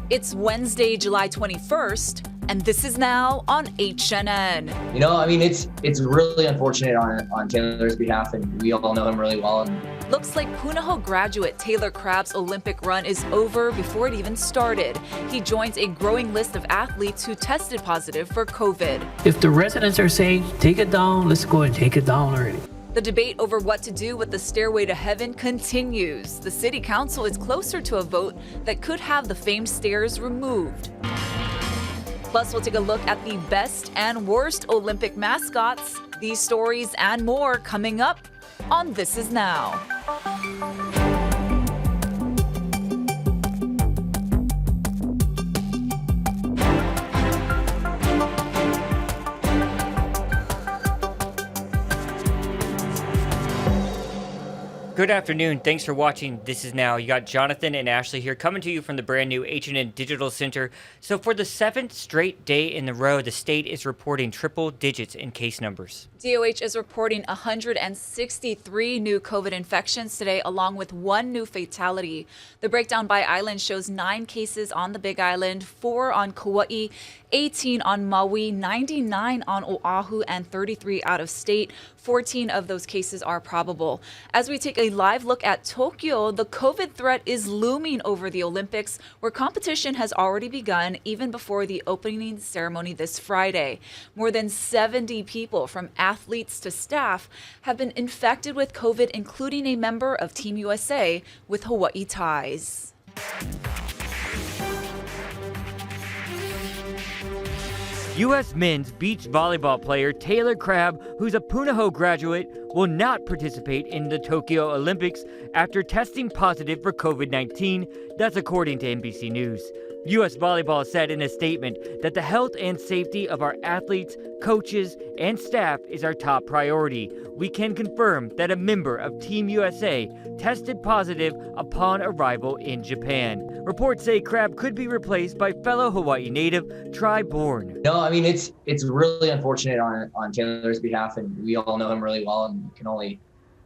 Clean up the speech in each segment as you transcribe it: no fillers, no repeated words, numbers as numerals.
It's Wednesday, July 21st, and this is now on HNN. You know, I mean, it's really unfortunate on Taylor's behalf, and we all know him really well. Looks like Punahou graduate Taylor Crabb's Olympic run is over before it even started. He joins a growing list of athletes who tested positive for COVID. If the residents are saying, take it down, let's go and take it down already. The debate over what to do with the Stairway to Heaven continues. The city council is closer to a vote that could have the famed stairs removed. Plus, we'll take a look at the best and worst Olympic mascots. These stories and more coming up on This Is Now. Good afternoon. Thanks for watching This Is Now. You got Jonathan and Ashley here coming to you from the brand new H&N Digital Center. So for the 7th straight day in a row, the state is reporting triple digits in case numbers. DOH is reporting 163 new COVID infections today, along with 1 new fatality. The breakdown by island shows 9 cases on the Big Island, 4 on Kauai, 18 on Maui, 99 on Oahu, and 33 out of state. 14 of those cases are probable. As we take a live look at Tokyo, the COVID threat is looming over the Olympics, where competition has already begun even before the opening ceremony this Friday. More than 70 people, from athletes to staff, have been infected with COVID, including a member of Team USA with Hawaii ties. U.S. men's beach volleyball player Taylor Crabb, who's a Punahou graduate, will not participate in the Tokyo Olympics after testing positive for COVID-19. That's according to NBC News. U.S. Volleyball said in a statement that the health and safety of our athletes, coaches, and staff is our top priority. We can confirm that a member of Team USA tested positive upon arrival in Japan. Reports say Crabb could be replaced by fellow Hawaii native Tri Bourne. No, I mean, it's really unfortunate on Taylor's behalf, and we all know him really well and can only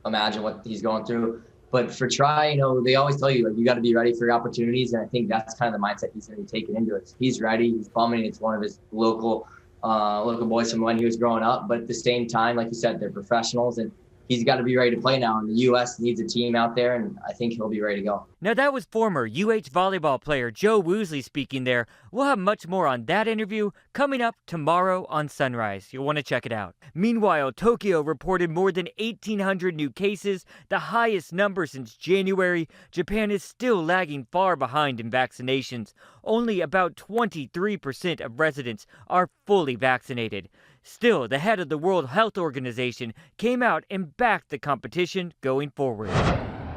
imagine what he's going through. But for Tri, you know, they always tell you, like, you got to be ready for your opportunities. And I think that's kind of the mindset he's going to be taking into it. He's ready. He's bumming. It's one of his local boys from when he was growing up. But at the same time, like you said, they're professionals, and he's got to be ready to play now. And the U.S. needs a team out there, and I think he'll be ready to go. Now, that was former UH volleyball player Joe Woosley speaking there. We'll have much more on that interview coming up tomorrow on Sunrise. You'll want to check it out. Meanwhile, Tokyo reported more than 1,800 new cases, the highest number since January. Japan is still lagging far behind in vaccinations. Only about 23% of residents are fully vaccinated. Still, the head of the World Health Organization came out and backed the competition going forward.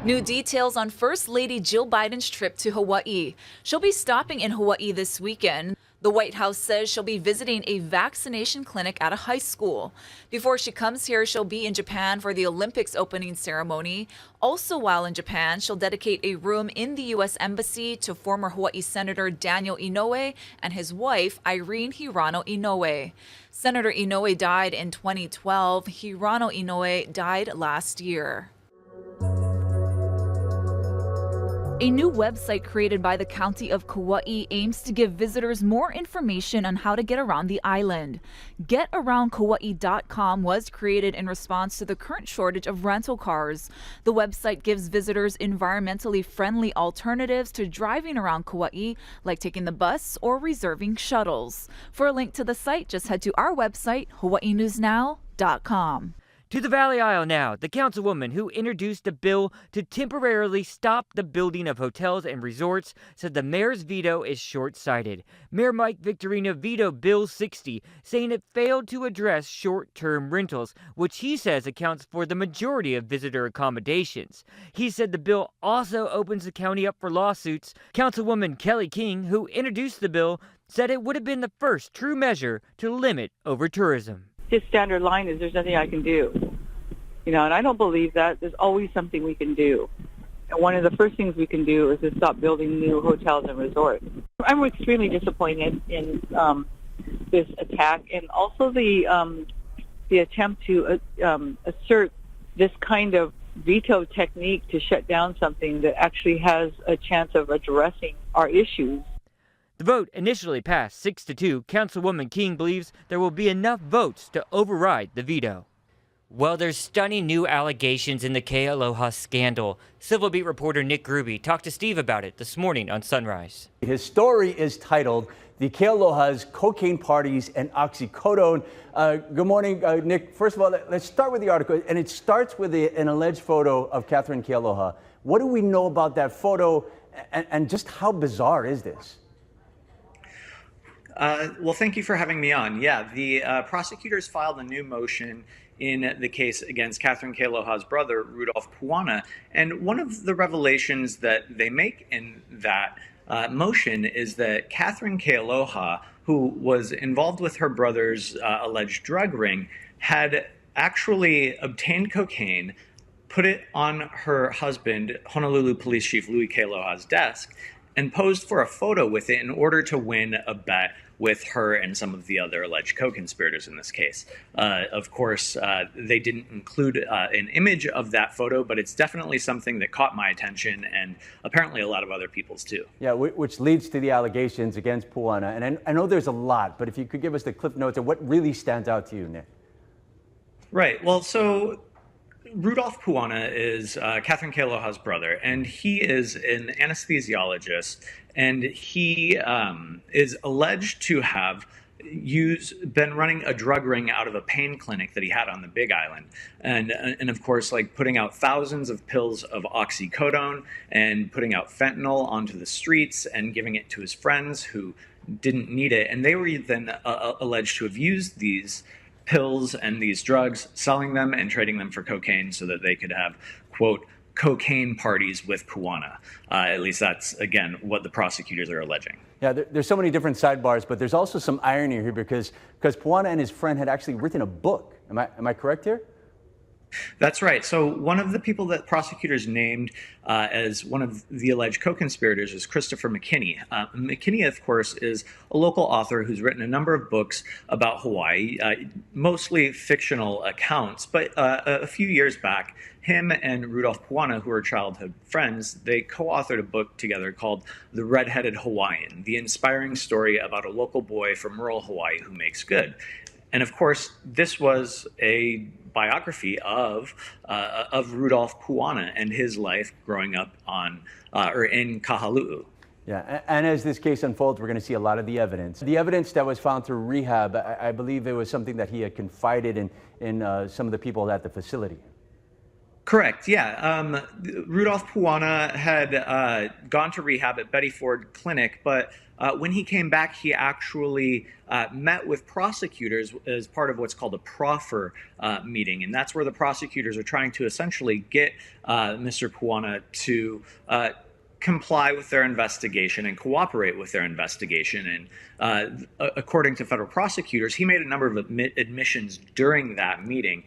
New details on First Lady Jill Biden's trip to Hawaii. She'll be stopping in Hawaii this weekend. The White House says she'll be visiting a vaccination clinic at a high school. Before she comes here, she'll be in Japan for the Olympics opening ceremony. Also, while in Japan, she'll dedicate a room in the U.S. Embassy to former Hawaii Senator Daniel Inouye and his wife, Irene Hirano Inouye. Senator Inouye died in 2012. Hirano Inouye died last year. A new website created by the County of Kauai aims to give visitors more information on how to get around the island. GetAroundKauai.com was created in response to the current shortage of rental cars. The website gives visitors environmentally friendly alternatives to driving around Kauai, like taking the bus or reserving shuttles. For a link to the site, just head to our website, hawaiinewsnow.com. To the Valley Isle now. The councilwoman who introduced a bill to temporarily stop the building of hotels and resorts said the mayor's veto is short-sighted. Mayor Mike Victorino vetoed Bill 60, saying it failed to address short-term rentals, which he says accounts for the majority of visitor accommodations. He said the bill also opens the county up for lawsuits. Councilwoman Kelly King, who introduced the bill, said it would have been the first true measure to limit over-tourism. His standard line is there's nothing I can do. You know, and I don't believe that. There's always something we can do. And one of the first things we can do is to stop building new hotels and resorts. I'm extremely disappointed in this attack, and also the attempt to assert this kind of veto technique to shut down something that actually has a chance of addressing our issues. The vote initially passed 6-2. Councilwoman King believes there will be enough votes to override the veto. Well, there's stunning new allegations in the Kealoha scandal. Civil Beat reporter Nick Gruby talked to Steve about it this morning on Sunrise. His story is titled "The Kealoha's Cocaine Parties and Oxycodone." Good morning, Nick. First of all, let's start with the article. And it starts with an alleged photo of Catherine Kealoha. What do we know about that photo, and just how bizarre is this? Well, thank you for having me on. Yeah, the prosecutors filed a new motion in the case against Catherine Kealoha's brother, Rudolph Puana. And one of the revelations that they make in that motion is that Catherine Kealoha, who was involved with her brother's alleged drug ring, had actually obtained cocaine, put it on her husband, Honolulu Police Chief Louis Kealoha's desk, and posed for a photo with it in order to win a bet with her and some of the other alleged co-conspirators in this case. Of course, they didn't include an image of that photo, but it's definitely something that caught my attention and apparently a lot of other people's too. Yeah, which leads to the allegations against Puana. And I know there's a lot, but if you could give us the cliff notes of what really stands out to you, Nick. Right. Well, so Rudolph Puana is Catherine Kealoha's brother, and he is an anesthesiologist, and he is alleged to have been running a drug ring out of a pain clinic that he had on the Big Island, and of course, like putting out thousands of pills of oxycodone and putting out fentanyl onto the streets and giving it to his friends who didn't need it, and they were then alleged to have used these pills and these drugs, selling them and trading them for cocaine so that they could have, quote, cocaine parties with Puana. At least that's, again, what the prosecutors are alleging. Yeah, there's so many different sidebars, but there's also some irony here because Puana and his friend had actually written a book. Am I correct here? That's right. So one of the people that prosecutors named as one of the alleged co-conspirators is Christopher McKinney. McKinney, of course, is a local author who's written a number of books about Hawaii, mostly fictional accounts. But a few years back, him and Rudolph Puana, who are childhood friends, they co-authored a book together called The Red-Headed Hawaiian, the inspiring story about a local boy from rural Hawaii who makes good. And of course, this was a biography of Rudolph Puana and his life growing up in Kahaluu. Yeah, and as this case unfolds, we're going to see a lot of the evidence. The evidence that was found through rehab, I believe it was something that he had confided in some of the people at the facility. Correct, yeah. Rudolph Puana had gone to rehab at Betty Ford Clinic, but when he came back, he actually met with prosecutors as part of what's called a proffer meeting. And that's where the prosecutors are trying to essentially get Mr. Puana to comply with their investigation and cooperate with their investigation. And according to federal prosecutors, he made a number of admissions during that meeting,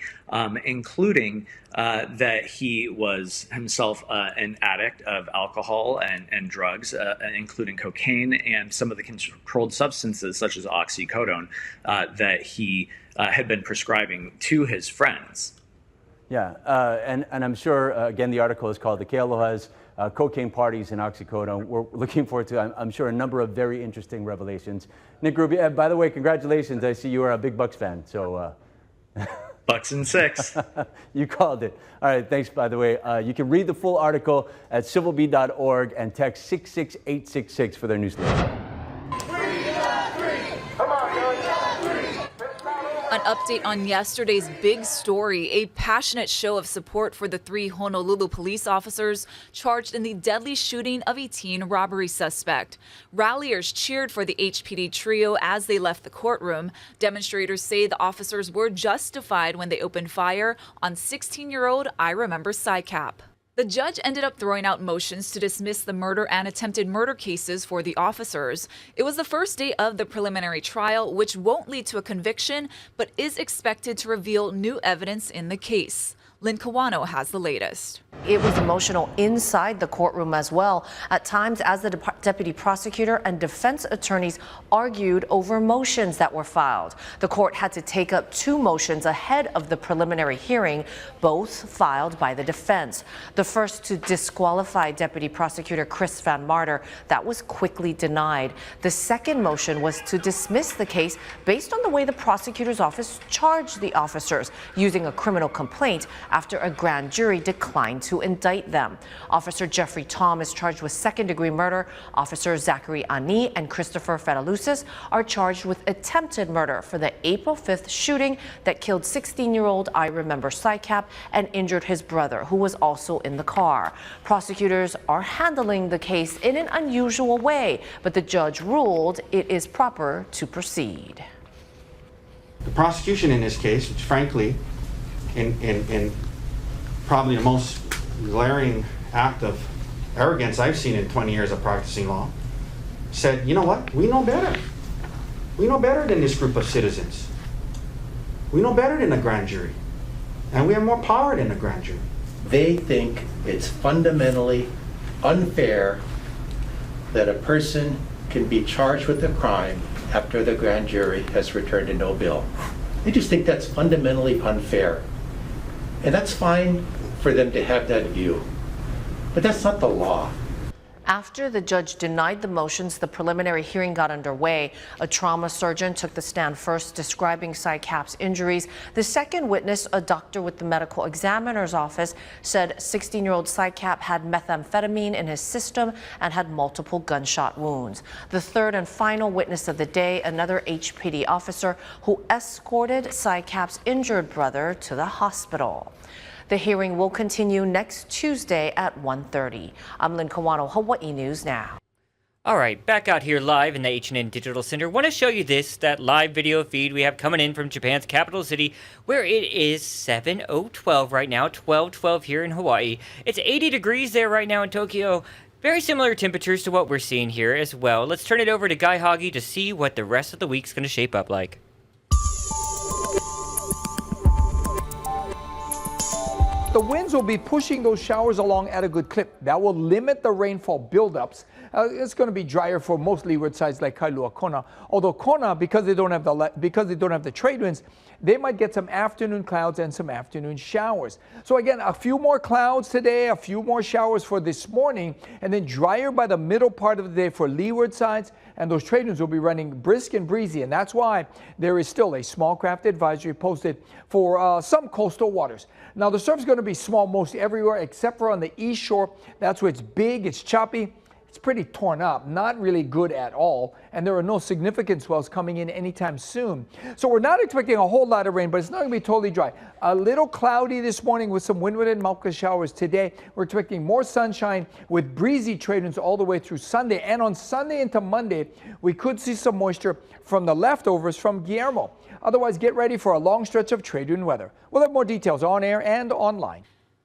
including that he was himself an addict of alcohol and drugs, including cocaine and some of the controlled substances such as oxycodone that he had been prescribing to his friends. Yeah, and I'm sure, again, the article is called The Kealoha's Cocaine Parties and Oxycodone. We're looking forward to, I'm sure, a number of very interesting revelations. Nick Gruby, by the way, congratulations. I see you are a big Bucks fan. So, Bucks and 6. You called it. All right, thanks, by the way. You can read the full article at civilbeat.org and text 66866 for their newsletter. An update on yesterday's big story, a passionate show of support for the 3 Honolulu police officers charged in the deadly shooting of a teen robbery suspect. Ralliers cheered for the HPD trio as they left the courtroom. Demonstrators say the officers were justified when they opened fire on 16-year-old I Remember Psycap. The judge ended up throwing out motions to dismiss the murder and attempted murder cases for the officers. It was the first day of the preliminary trial, which won't lead to a conviction, but is expected to reveal new evidence in the case. Lynn Kawano has the latest. It was emotional inside the courtroom as well, at times as the deputy prosecutor and defense attorneys argued over motions that were filed. The court had to take up 2 motions ahead of the preliminary hearing, both filed by the defense. The first to disqualify Deputy Prosecutor Chris Van Marter, that was quickly denied. The second motion was to dismiss the case based on the way the prosecutor's office charged the officers, using a criminal complaint after a grand jury declined to indict them. Officer Jeffrey Tom is charged with second-degree murder. Officers Zachary Ani and Christopher Fetalusis are charged with attempted murder for the April 5th shooting that killed 16-year-old I Remember Sycap and injured his brother, who was also in the car. Prosecutors are handling the case in an unusual way, but the judge ruled it is proper to proceed. The prosecution in this case, which frankly, in probably the most glaring act of arrogance I've seen in 20 years of practicing law, said, you know what, we know better. We know better than this group of citizens. We know better than the grand jury. And we have more power than the grand jury. They think it's fundamentally unfair that a person can be charged with a crime after the grand jury has returned a no bill. They just think that's fundamentally unfair. And that's fine for them to have that view, but that's not the law. After the judge denied the motions, the preliminary hearing got underway. A trauma surgeon took the stand first, describing Sycap's injuries. The second witness, a doctor with the medical examiner's office, said 16-year-old Sycap had methamphetamine in his system and had multiple gunshot wounds. The third and final witness of the day, another HPD officer who escorted Sycap's injured brother to the hospital. The hearing will continue next Tuesday at 1:30. I'm Lynn Kawano, Hawaii News Now. All right, back out here live in the H&N Digital Center. Want to show you that live video feed we have coming in from Japan's capital city, where it is 7:12 right now, 12:12 here in Hawaii. It's 80 degrees there right now in Tokyo. Very similar temperatures to what we're seeing here as well. Let's turn it over to Guy Hoggy to see what the rest of the week's going to shape up like. The winds will be pushing those showers along at a good clip. That will limit the rainfall buildups. It's going to be drier for most leeward sides like Kailua Kona. Although Kona, because they don't have the trade winds, they might get some afternoon clouds and some afternoon showers. So again, a few more clouds today, a few more showers for this morning, and then drier by the middle part of the day for leeward sides. And those trade winds will be running brisk and breezy, and that's why there is still a small craft advisory posted for some coastal waters. Now the surf's going to be small most everywhere except for on the east shore. That's where it's big, it's choppy. It's pretty torn up, not really good at all, and there are no significant swells coming in anytime soon. So we're not expecting a whole lot of rain, but it's not going to be totally dry. A little cloudy this morning with some windward and mauka showers today. We're expecting more sunshine with breezy trade winds all the way through Sunday, and on Sunday into Monday, we could see some moisture from the leftovers from Guillermo. Otherwise, get ready for a long stretch of trade wind weather. We'll have more details on air and online.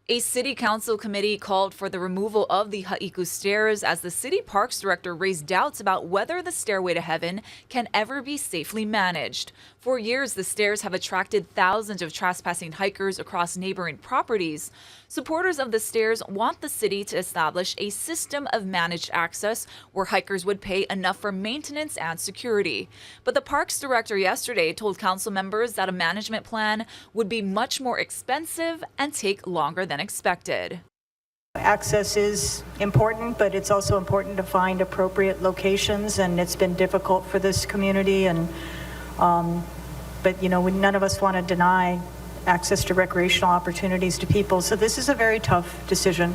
A city council committee called for the removal of the Haiku Stairs as the city parks director raised doubts about whether the Stairway to Heaven can ever be safely managed. For years, the stairs have attracted thousands of trespassing hikers across neighboring properties. Supporters of the stairs want the city to establish a system of managed access where hikers would pay enough for maintenance and security. But the parks director yesterday told council members that a management plan would be much more expensive and take longer than expected. Access is important, but it's also important to find appropriate locations, and it's been difficult for this community. But none of us want to deny access to recreational opportunities to people. So this is a very tough decision.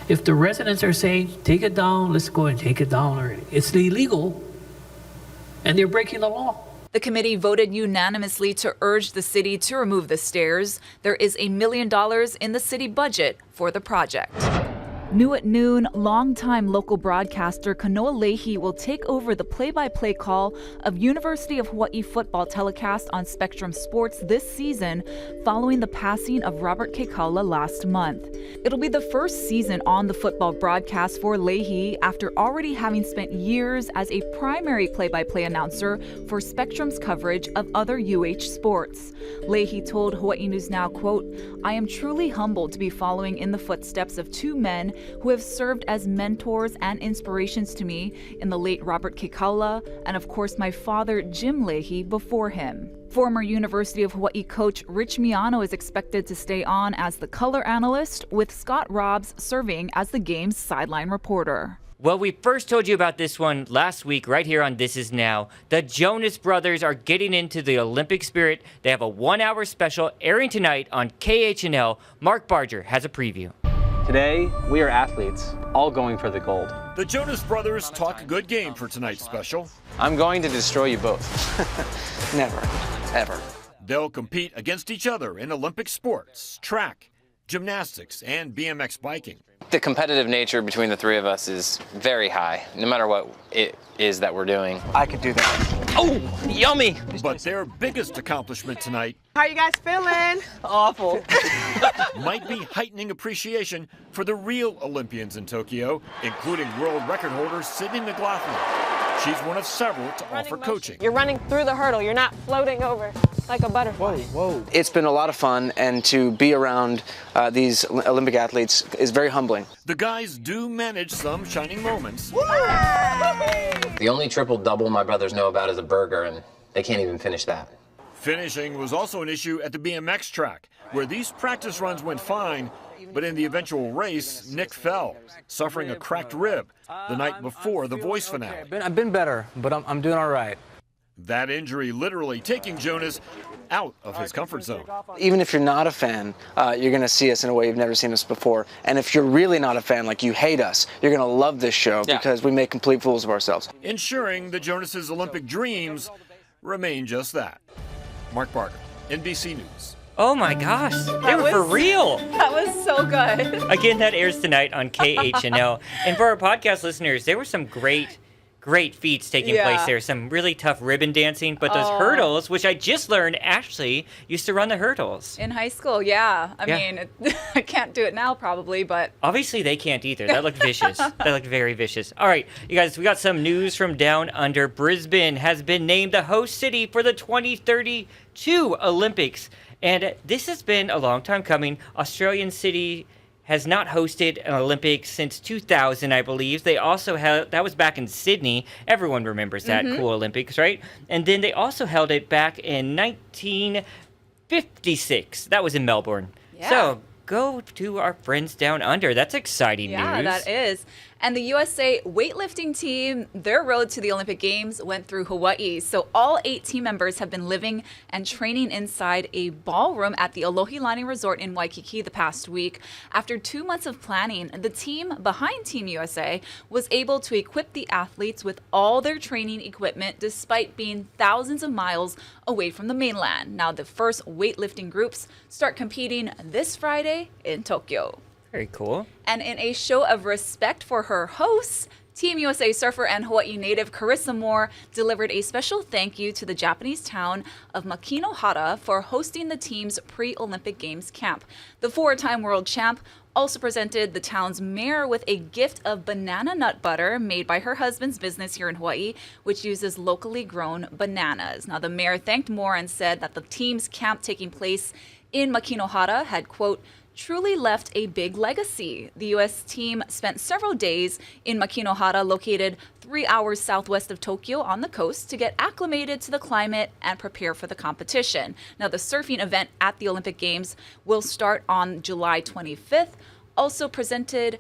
If the residents are saying, take it down, let's go and take it down already. It's illegal, and they're breaking the law. The committee voted unanimously to urge the city to remove the stairs. There is $1 million in the city budget for the project. New at noon, longtime local broadcaster Kanoa Leahy will take over the play-by-play call of University of Hawaii football telecast on Spectrum Sports this season following the passing of Robert Kealoha last month. It'll be the first season on the football broadcast for Leahy after already having spent years as a primary play-by-play announcer for Spectrum's coverage of other UH sports. Leahy told Hawaii News Now, quote, "I am truly humbled to be following in the footsteps of two men who have served as mentors and inspirations to me in the late Robert Kealoha and of course my father Jim Leahy before him." Former University of Hawaii coach Rich Miano is expected to stay on as the color analyst, with Scott Robbs serving as the game's sideline reporter. Well, we first told you about this one last week right here on This Is Now. The Jonas Brothers are getting into the Olympic spirit. They have a 1-hour special airing tonight on KHNL. Mark Barger has a preview. Today, we are athletes, all going for the gold. The Jonas Brothers talk a good game for tonight's special. I'm going to destroy you both. Never, ever. They'll compete against each other in Olympic sports, track, gymnastics, and BMX biking. The competitive nature between the three of us is very high, no matter what it is that we're doing. I could do that. Oh, yummy! But their biggest accomplishment tonight, how you guys feeling? Awful. might be heightening appreciation for the real Olympians in Tokyo, including world record holder Sydney McLaughlin. She's one of several to offer coaching. You're running through the hurdle. You're not floating over like a butterfly. Whoa. It's been a lot of fun, and to be around these Olympic athletes is very humbling. The guys do manage some shining moments. The only triple-double my brothers know about is a burger, and they can't even finish that. Finishing was also an issue at the BMX track, where these practice runs went fine, but in the eventual race, Nick fell, suffering a cracked rib the night before the voice finale. I've been better, but I'm doing all right. That injury literally taking Jonas out of his comfort zone. Even if you're not a fan, you're going to see us in a way you've never seen us before. And if you're really not a fan, like you hate us, you're going to love this show because we make complete fools of ourselves. Ensuring the Jonas's Olympic dreams remain just that. Mark Barger, NBC News. Oh my gosh, they were for real. That was so good. Again, that airs tonight on KHNL. And for our podcast listeners, there were some great feats taking place there. Some really tough ribbon dancing, but those hurdles, which I just learned Ashley used to run the hurdles. In high school, I mean, I can't do it now probably, but... Obviously they can't either. That looked vicious. That looked very vicious. All right, you guys, we got some news from down under. Brisbane has been named the host city for the 2032 Olympics. And this has been a long time coming. Australian City has not hosted an Olympics since 2000, I believe. They also held, that was back in Sydney. Everyone remembers that cool Olympics, right? And then they also held it back in 1956. That was in Melbourne. Yeah. So go to our friends down under. That's exciting news. Yeah, that is. And the USA weightlifting team, their road to the Olympic Games went through Hawaii. So all 8 team members have been living and training inside a ballroom at the Alohi Resort in Waikiki the past week. After 2 months of planning, the team behind Team USA was able to equip the athletes with all their training equipment despite being thousands of miles away from the mainland. Now, the first weightlifting groups start competing this Friday in Tokyo. Very cool. And in a show of respect for her hosts, Team USA surfer and Hawaii native Carissa Moore delivered a special thank you to the Japanese town of Makinohara for hosting the team's pre-Olympic Games camp. The 4-time world champ also presented the town's mayor with a gift of banana nut butter made by her husband's business here in Hawaii, which uses locally grown bananas. Now, the mayor thanked Moore and said that the team's camp taking place in Makinohara had, quote, truly left a big legacy. The U.S. team spent several days in Makinohara, located 3 hours southwest of Tokyo on the coast, to get acclimated to the climate and prepare for the competition. Now, the surfing event at the Olympic Games will start on July 25th. Also presented,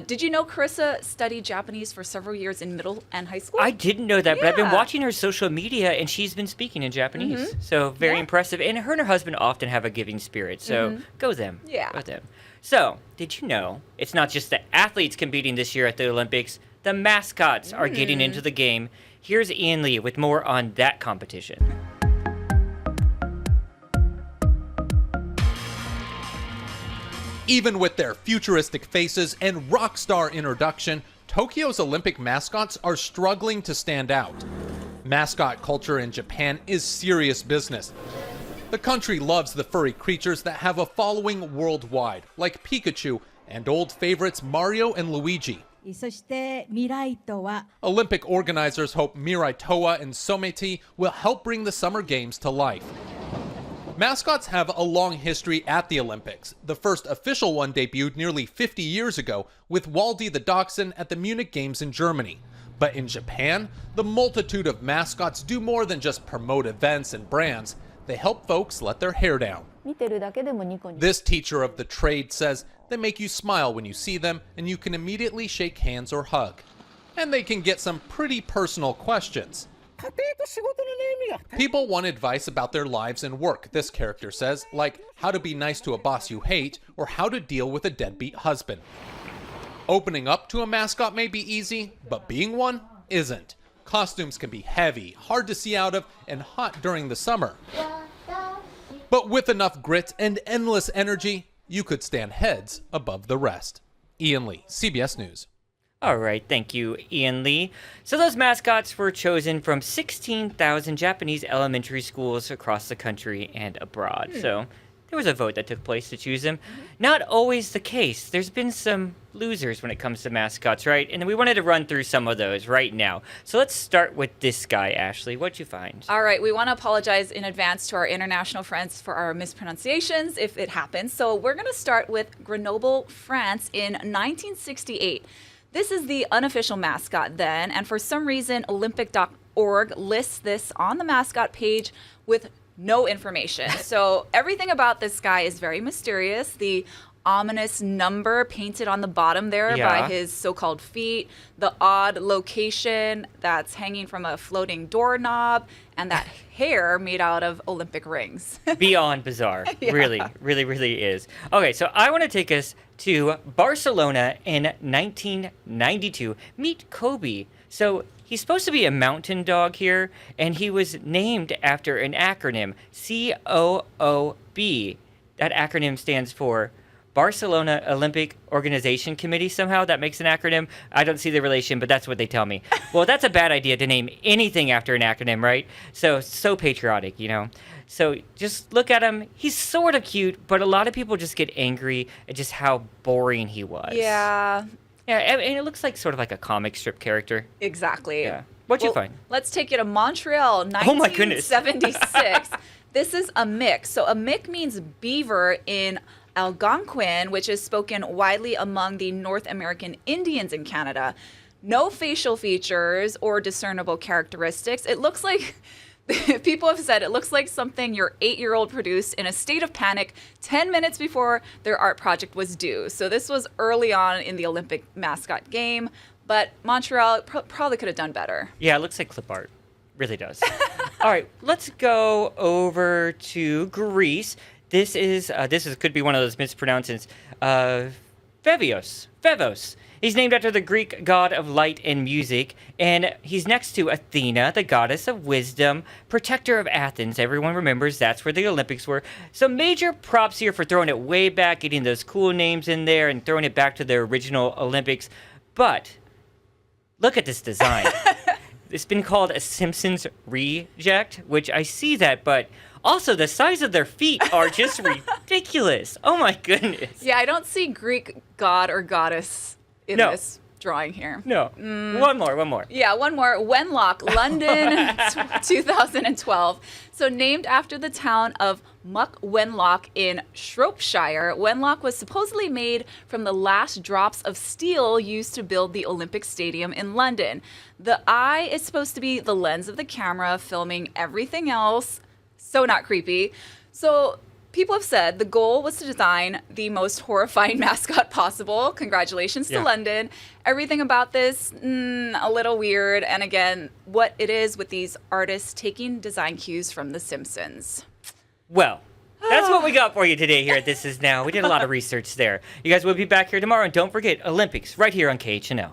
did you know Carissa studied Japanese for several years in middle and high school? I didn't know that, but I've been watching her social media, and she's been speaking in Japanese. So very impressive. And her and her husband often have a giving spirit, so go them. Yeah. Go them. So, did you know it's not just the athletes competing this year at the Olympics, the mascots are getting into the game. Here's Ian Lee with more on that competition. Even with their futuristic faces and rock star introduction, Tokyo's Olympic mascots are struggling to stand out. Mascot culture in Japan is serious business. The country loves the furry creatures that have a following worldwide, like Pikachu and old favorites Mario and Luigi. Olympic organizers hope Mirai Toa and Someti will help bring the Summer Games to life. Mascots have a long history at the Olympics. The first official one debuted nearly 50 years ago with Waldy the Dachshund at the Munich Games in Germany. But in Japan, the multitude of mascots do more than just promote events and brands. They help folks let their hair down. This teacher of the trade says they make you smile when you see them, and you can immediately shake hands or hug. And they can get some pretty personal questions. People want advice about their lives and work, this character says, like how to be nice to a boss you hate or how to deal with a deadbeat husband. Opening up to a mascot may be easy, but being one isn't. Costumes can be heavy, hard to see out of, and hot during the summer. But with enough grit and endless energy, you could stand heads above the rest. Ian Lee, CBS News. All right, thank you, Ian Lee. So those mascots were chosen from 16,000 Japanese elementary schools across the country and abroad. So there was a vote that took place to choose them. Not always the case. There's been some losers when it comes to mascots, right? And we wanted to run through some of those right now. So let's start with this guy, Ashley. What'd you find? All right, we want to apologize in advance to our international friends for our mispronunciations if it happens. So we're going to start with Grenoble, France in 1968. This is the unofficial mascot then, and for some reason, Olympic.org lists this on the mascot page with no information. So everything about this guy is very mysterious. The ominous number painted on the bottom there by his so-called feet, the odd location that's hanging from a floating doorknob, and that hair made out of Olympic rings. Beyond bizarre. Really, really, really is. Okay, so I want to take us to Barcelona in 1992. Meet Kobe. So he's supposed to be a mountain dog here, and he was named after an acronym, COOB. That acronym stands for Barcelona Olympic Organization Committee. Somehow that makes an acronym. I don't see the relation, but that's what they tell me. Well, that's a bad idea to name anything after an acronym, right? So patriotic, you know. So just look at him. He's sort of cute, but a lot of people just get angry at just how boring he was. Yeah. Yeah, and it looks like sort of like a comic strip character. Exactly. Yeah. What'd you find? Let's take you to Montreal, 1976. This is a mick. So a mick means beaver in Algonquin, which is spoken widely among the North American Indians in Canada. No facial features or discernible characteristics. It looks like, people have said, it looks like something your 8-year-old produced in a state of panic 10 minutes before their art project was due. So this was early on in the Olympic mascot game, but Montreal probably could have done better. Yeah, it looks like clip art. Really does. All right, let's go over to Greece. This could be one of those mispronouncings. Phevos. He's named after the Greek god of light and music, and he's next to Athena, the goddess of wisdom, protector of Athens. Everyone remembers that's where the Olympics were. So major props here for throwing it way back, getting those cool names in there, and throwing it back to the original Olympics. But look at this design. It's been called a Simpsons reject, which I see that, but also the size of their feet are just ridiculous. Oh my goodness. Yeah, I don't see Greek god or goddess in this drawing here. No. One more. Yeah, one more. Wenlock, London, 2012. So named after the town of Muck Wenlock in Shropshire, Wenlock was supposedly made from the last drops of steel used to build the Olympic Stadium in London. The eye is supposed to be the lens of the camera filming everything else. So not creepy. So people have said the goal was to design the most horrifying mascot possible. Congratulations to London. Everything about this, a little weird. And again, what it is with these artists taking design cues from The Simpsons. Well, that's what we got for you today here at This Is Now. We did a lot of research there. You guys will be back here tomorrow. And don't forget, Olympics right here on KHNL.